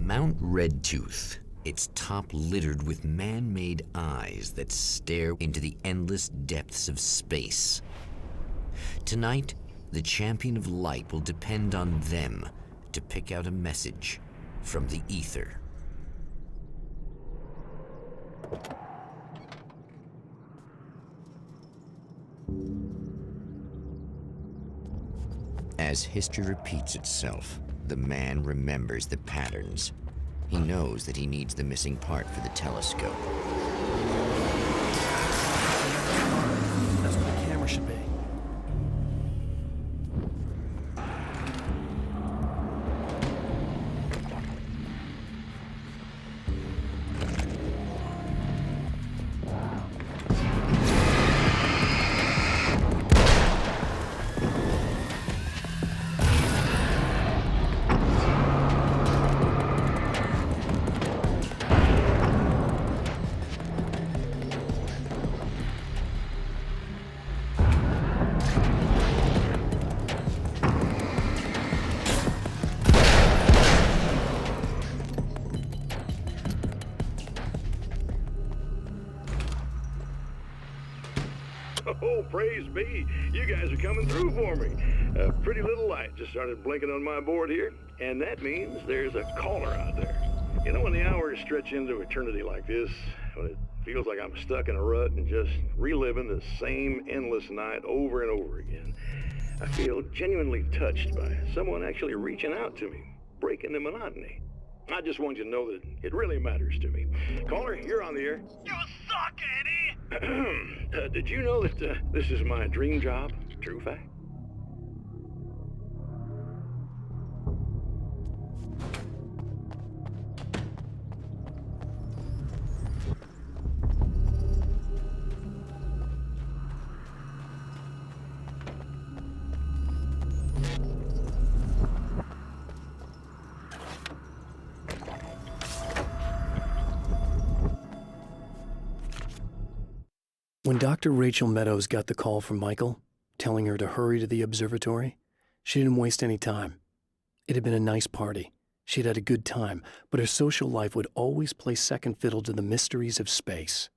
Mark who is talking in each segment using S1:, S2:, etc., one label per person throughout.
S1: Mount Redtooth. Its top littered with man-made eyes that stare into the endless depths of space. Tonight, the champion of light will depend on them to pick out a message from the ether. As history repeats itself, the man remembers the patterns. He knows that he needs the missing part for the telescope.
S2: That's where the camera should be.
S3: Oh, praise be. You guys are coming through for me. A pretty little light just started blinking on my board here, and that means there's a caller out there. You know, when the hours stretch into eternity like this, when it feels like I'm stuck in a rut and just reliving the same endless night over and over again, I feel genuinely touched by someone actually reaching out to me, breaking the monotony. I just want you to know that it really matters to me. Caller, you're on the air.
S4: You suck, Eddie!
S3: Did you know that this is my dream job? True fact.
S2: When Dr. Rachel Meadows got the call from Michael, telling her to hurry to the observatory, she didn't waste any time. It had been a nice party. She'd had a good time, but her social life would always play second fiddle to the mysteries of space.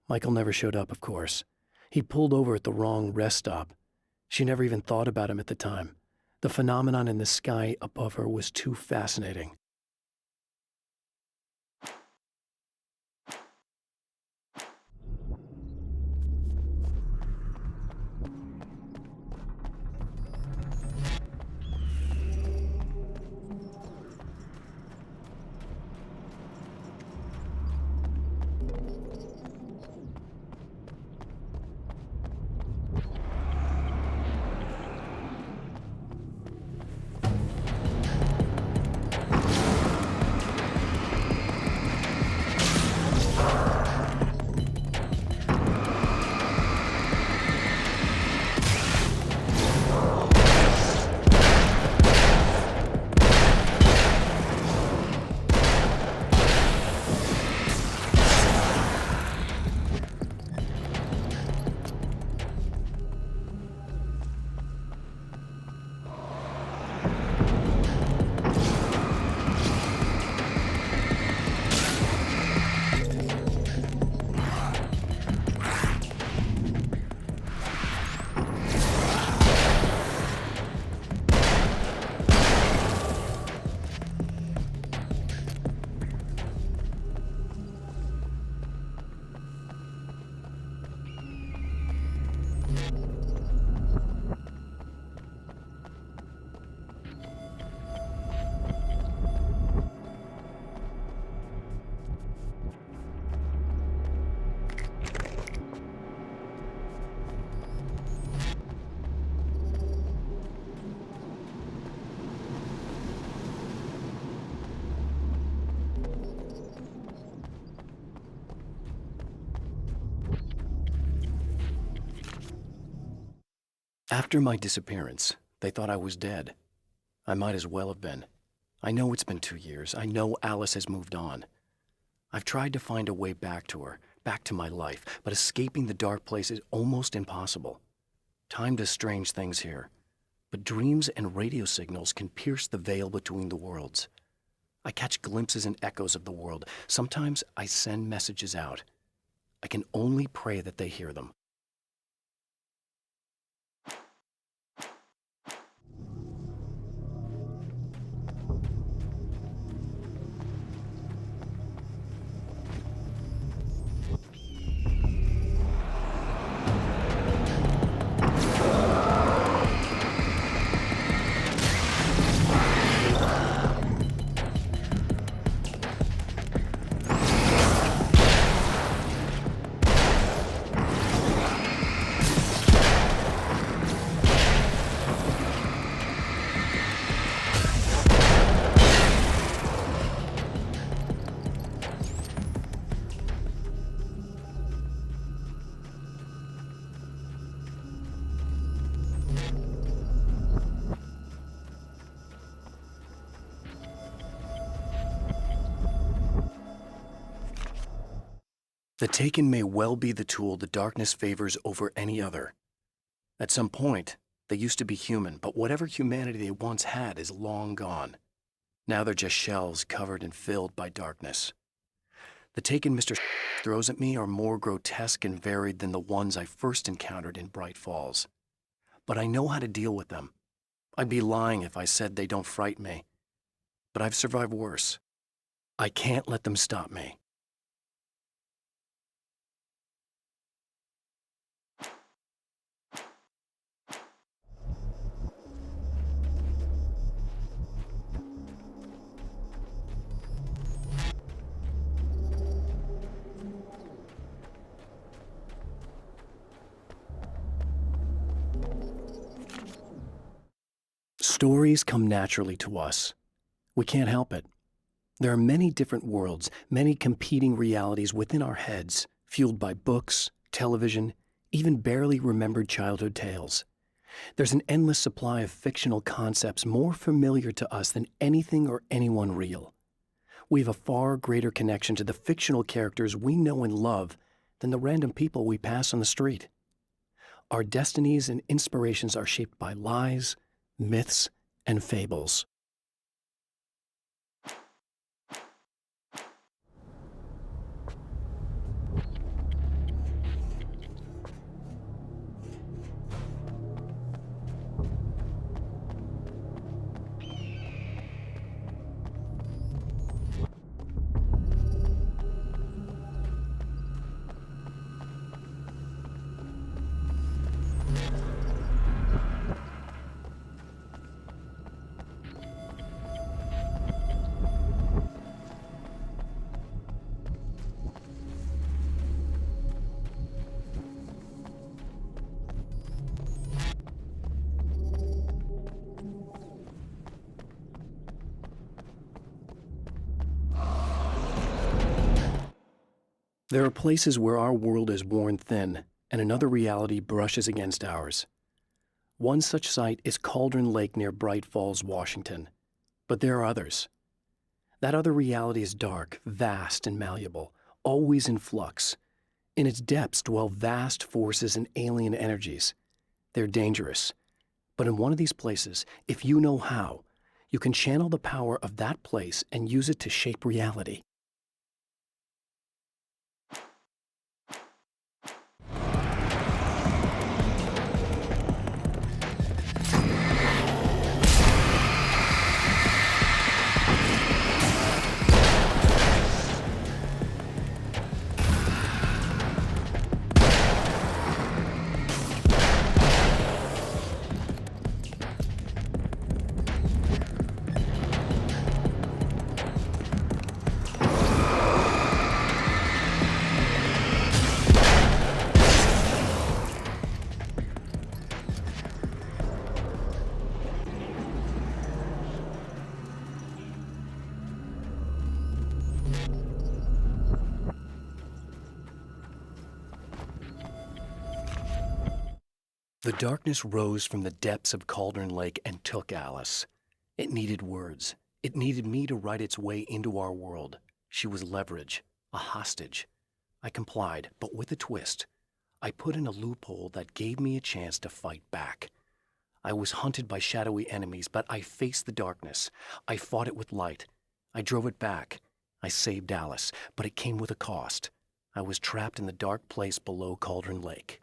S2: Michael never showed up, of course. He pulled over at the wrong rest stop. She never even thought about him at the time. The phenomenon in the sky above her was too fascinating. After my disappearance, they thought I was dead. I might as well have been. I know it's been 2 years. I know Alice has moved on. I've tried to find a way back to her, back to my life, but escaping the dark place is almost impossible. Time does strange things here, but dreams and radio signals can pierce the veil between the worlds. I catch glimpses and echoes of the world. Sometimes I send messages out. I can only pray that they hear them. The Taken may well be the tool the darkness favors over any other. At some point, they used to be human, but whatever humanity they once had is long gone. Now they're just shells covered and filled by darkness. The Taken Mr. throws at me are more grotesque and varied than the ones I first encountered in Bright Falls. But I know how to deal with them. I'd be lying if I said they don't frighten me. But I've survived worse. I can't let them stop me. Stories come naturally to us. We can't help it. There are many different worlds, many competing realities within our heads, fueled by books, television, even barely remembered childhood tales. There's an endless supply of fictional concepts more familiar to us than anything or anyone real. We have a far greater connection to the fictional characters we know and love than the random people we pass on the street. Our destinies and inspirations are shaped by lies, myths, and fables. There are places where our world is worn thin and another reality brushes against ours. One such site is Cauldron Lake near Bright Falls, Washington. But there are others. That other reality is dark, vast, and malleable, always in flux. In its depths dwell vast forces and alien energies. They're dangerous. But in one of these places, if you know how, you can channel the power of that place and use it to shape reality. The darkness rose from the depths of Cauldron Lake and took Alice. It needed words. It needed me to write its way into our world. She was leverage, a hostage. I complied, but with a twist. I put in a loophole that gave me a chance to fight back. I was hunted by shadowy enemies, but I faced the darkness. I fought it with light. I drove it back. I saved Alice, but it came with a cost. I was trapped in the dark place below Cauldron Lake.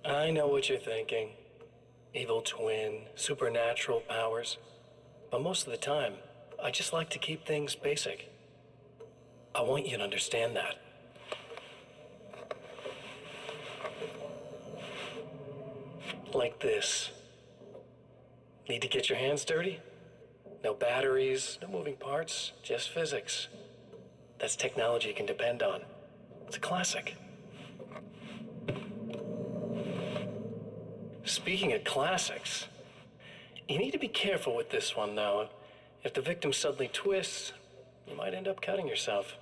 S5: I know what you're thinking. Evil twin, supernatural powers. But most of the time, I just like to keep things basic. I want you to understand that. Like this. Need to get your hands dirty? No batteries, no moving parts, just physics. That's technology you can depend on. It's a classic. Speaking of classics, you need to be careful with this one, though. If the victim suddenly twists, you might end up cutting yourself.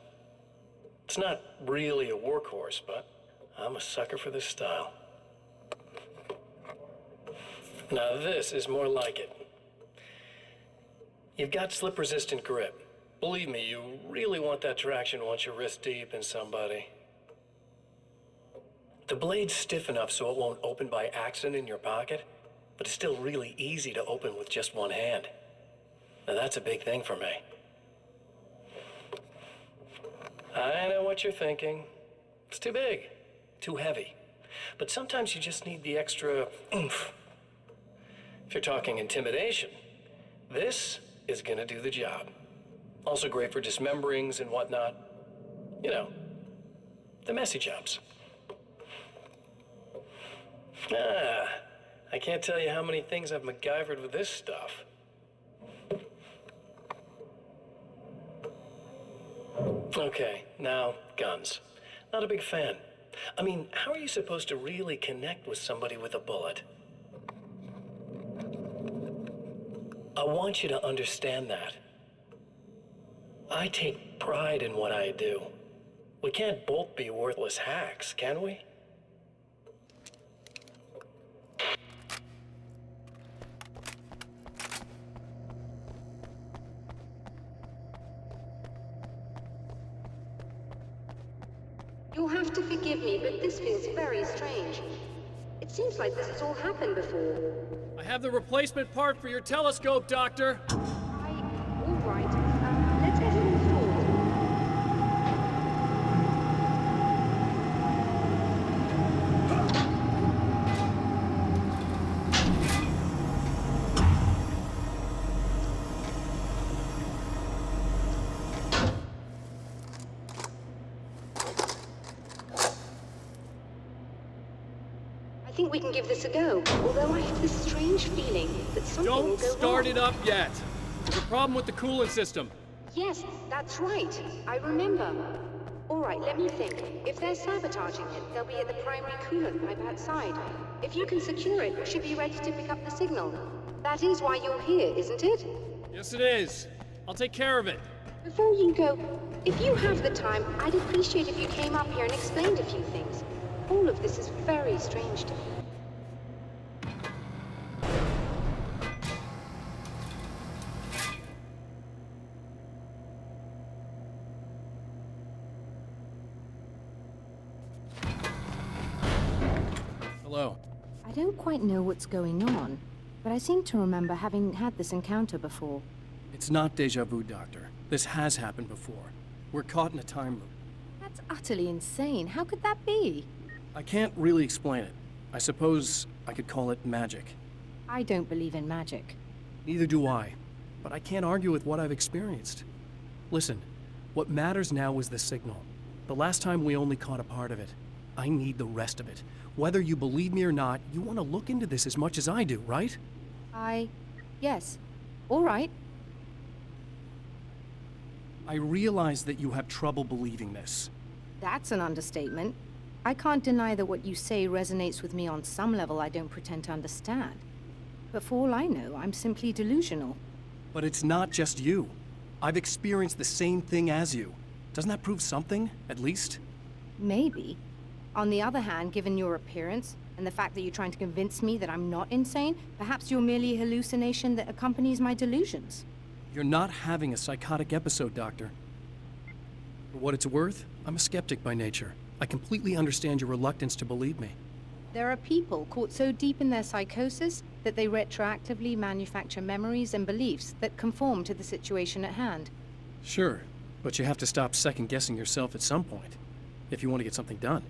S5: It's not really a workhorse, but I'm a sucker for this style. Now this is more like it. You've got slip-resistant grip. Believe me, you really want that traction once you're wrist deep in somebody. The blade's stiff enough so it won't open by accident in your pocket, but it's still really easy to open with just one hand. Now that's a big thing for me. I know what you're thinking. It's too big, too heavy. But sometimes you just need the extra oomph. If you're talking intimidation, this is gonna do the job. Also great for dismemberings and whatnot. You know, the messy jobs. I can't tell you how many things I've MacGyvered with this stuff. Okay, now, guns. Not a big fan. I mean, how are you supposed to really connect with somebody with a bullet? I want you to understand that. I take pride in what I do. We can't both be worthless hacks, can we?
S6: You'll have to forgive me, but this feels very strange. It seems like this has all happened before.
S7: I have the replacement part for your telescope, Doctor.
S6: All right. Let's get it installed. think we can give this a go, although I have this strange feeling that something will
S7: Don't
S6: go
S7: start
S6: wrong.
S7: it up yet. There's a problem with the coolant system.
S6: Yes, that's right. I remember. All right, let me think. If they're sabotaging it, they'll be at the primary coolant pipe outside. If you can secure it, we should be ready to pick up the signal. That is why you're here, isn't it?
S7: Yes, it is. I'll take care of it.
S6: Before you go, if you have the time, I'd appreciate if you came up here and explained a few things. All of this is very strange to me.
S7: Hello.
S8: I don't quite know what's going on, but I seem to remember having had this encounter before.
S2: It's not deja vu, Doctor. This has happened before. We're caught in a time loop.
S8: That's utterly insane. How could that be?
S2: I can't really explain it. I suppose I could call it magic.
S8: I don't believe in magic.
S2: Neither do I, but I can't argue with what I've experienced. Listen, what matters now is the signal. The last time we only caught a part of it. I need the rest of it. Whether you believe me or not, you want to look into this as much as I do, right?
S8: Yes. All right.
S2: I realize that you have trouble believing this.
S8: That's an understatement. I can't deny that what you say resonates with me on some level I don't pretend to understand. But for all I know, I'm simply delusional.
S2: But it's not just you. I've experienced the same thing as you. Doesn't that prove something, at least?
S8: Maybe. On the other hand, given your appearance, and the fact that you're trying to convince me that I'm not insane, perhaps you're merely a hallucination that accompanies my delusions.
S2: You're not having a psychotic episode, Doctor. For what it's worth, I'm a skeptic by nature. I completely understand your reluctance to believe me.
S8: There are people caught so deep in their psychosis that they retroactively manufacture memories and beliefs that conform to the situation at hand.
S2: Sure, but you have to stop second-guessing yourself at some point, if you want to get something done.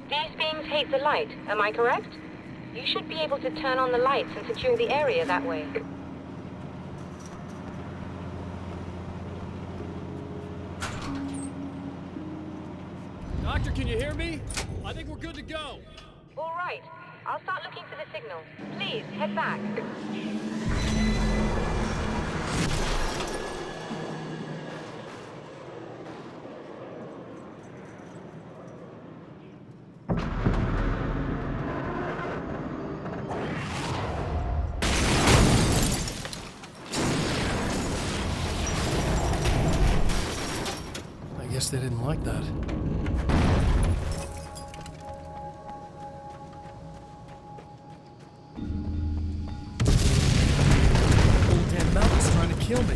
S8: These beams hate the light, am I correct? You should be able to turn on the lights and secure the area that way.
S7: Doctor, can you hear me? I think we're good to go.
S8: All right. I'll start looking for the signal. Please, head back.
S2: Guess they didn't like that. Old damn mountain's trying to kill me.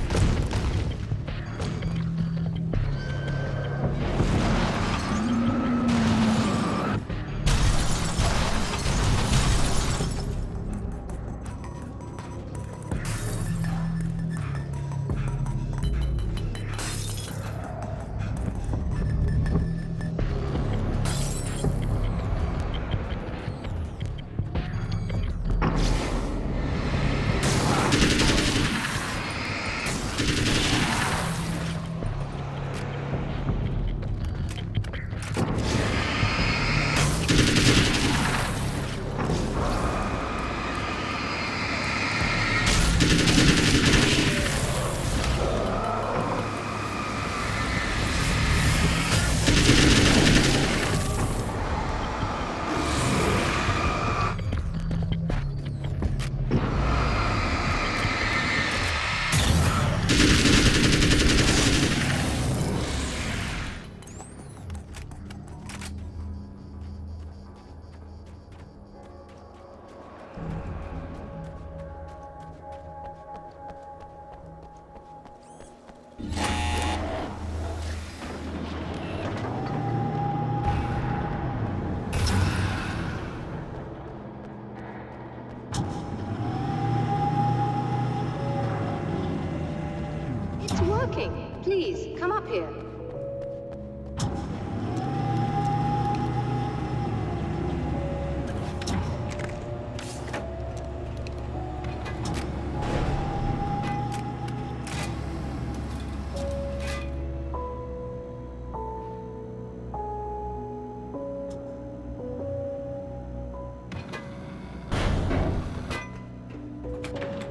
S6: It's working. Please, come up here.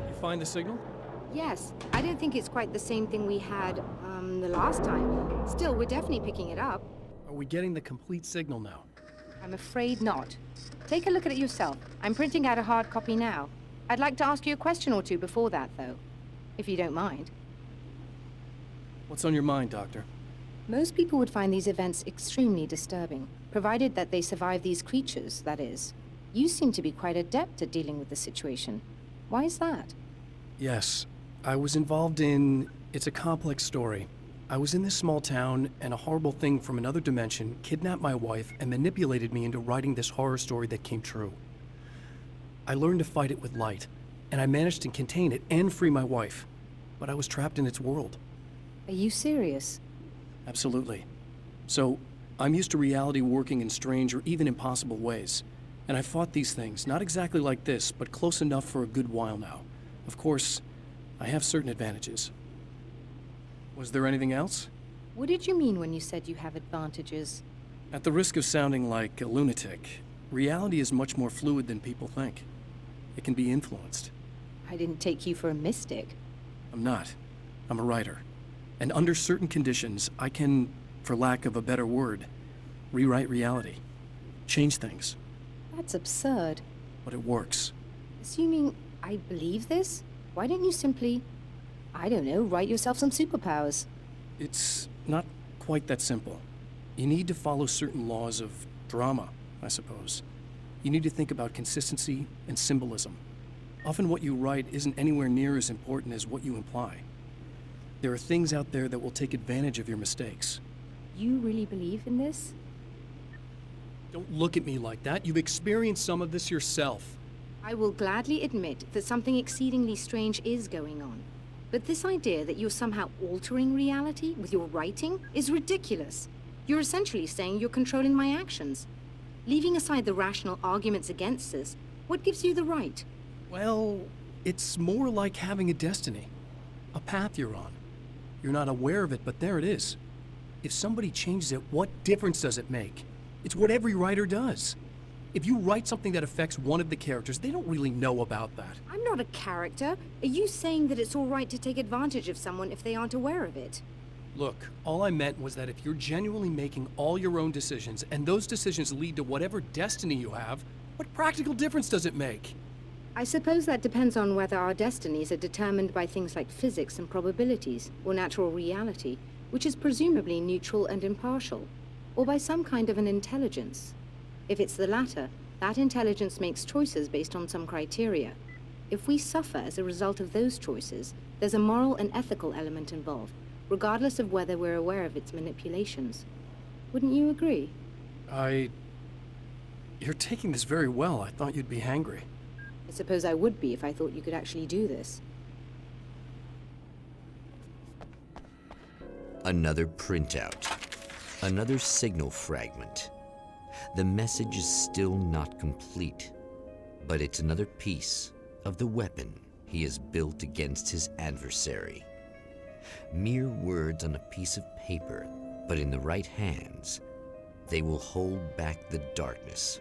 S2: You find the signal?
S8: Yes, I don't think it's quite the same thing we had, the last time. Still, we're definitely picking it up.
S2: Are we getting the complete signal now?
S8: I'm afraid not. Take a look at it yourself. I'm printing out a hard copy now. I'd like to ask you a question or two before that, though, if you don't mind.
S2: What's on your mind, Doctor?
S8: Most people would find these events extremely disturbing, provided that they survive these creatures, that is. You seem to be quite adept at dealing with the situation. Why is that?
S2: Yes, I was involved in... It's a complex story. I was in this small town, and a horrible thing from another dimension kidnapped my wife and manipulated me into writing this horror story that came true. I learned to fight it with light, and I managed to contain it and free my wife. But I was trapped in its world.
S8: Are you serious?
S2: Absolutely. So, I'm used to reality working in strange or even impossible ways. And I fought these things, not exactly like this, but close enough for a good while now. Of course, I have certain advantages. Was there anything else?
S8: What did you mean when you said you have advantages?
S2: At the risk of sounding like a lunatic, reality is much more fluid than people think. It can be influenced.
S8: I didn't take you for a mystic.
S2: I'm not. I'm a writer. And under certain conditions, I can, for lack of a better word, rewrite reality. Change things.
S8: That's absurd.
S2: But it works.
S8: Assuming I believe this, why don't you simply, I don't know, write yourself some superpowers?
S2: It's not quite that simple. You need to follow certain laws of drama, I suppose. You need to think about consistency and symbolism. Often what you write isn't anywhere near as important as what you imply. There are things out there that will take advantage of your mistakes.
S8: You really believe in this?
S2: Don't look at me like that. You've experienced some of this yourself.
S8: I will gladly admit that something exceedingly strange is going on. But this idea that you're somehow altering reality with your writing is ridiculous. You're essentially saying you're controlling my actions. Leaving aside the rational arguments against this, what gives you the right?
S2: Well, it's more like having a destiny. A path you're on. You're not aware of it, but there it is. If somebody changes it, what difference does it make? It's what every writer does. If you write something that affects one of the characters, they don't really know about that.
S8: I'm not a character. Are you saying that it's all right to take advantage of someone if they aren't aware of it?
S2: Look, all I meant was that if you're genuinely making all your own decisions, and those decisions lead to whatever destiny you have, what practical difference does it make?
S8: I suppose that depends on whether our destinies are determined by things like physics and probabilities, or natural reality, which is presumably neutral and impartial, or by some kind of an intelligence. If it's the latter, that intelligence makes choices based on some criteria. If we suffer as a result of those choices, there's a moral and ethical element involved, regardless of whether we're aware of its manipulations. Wouldn't you agree?
S2: You're taking this very well. I thought you'd be hangry.
S8: I suppose I would be if I thought you could actually do this.
S1: Another printout. Another signal fragment. The message is still not complete, but it's another piece of the weapon he has built against his adversary. Mere words on a piece of paper, but in the right hands, they will hold back the darkness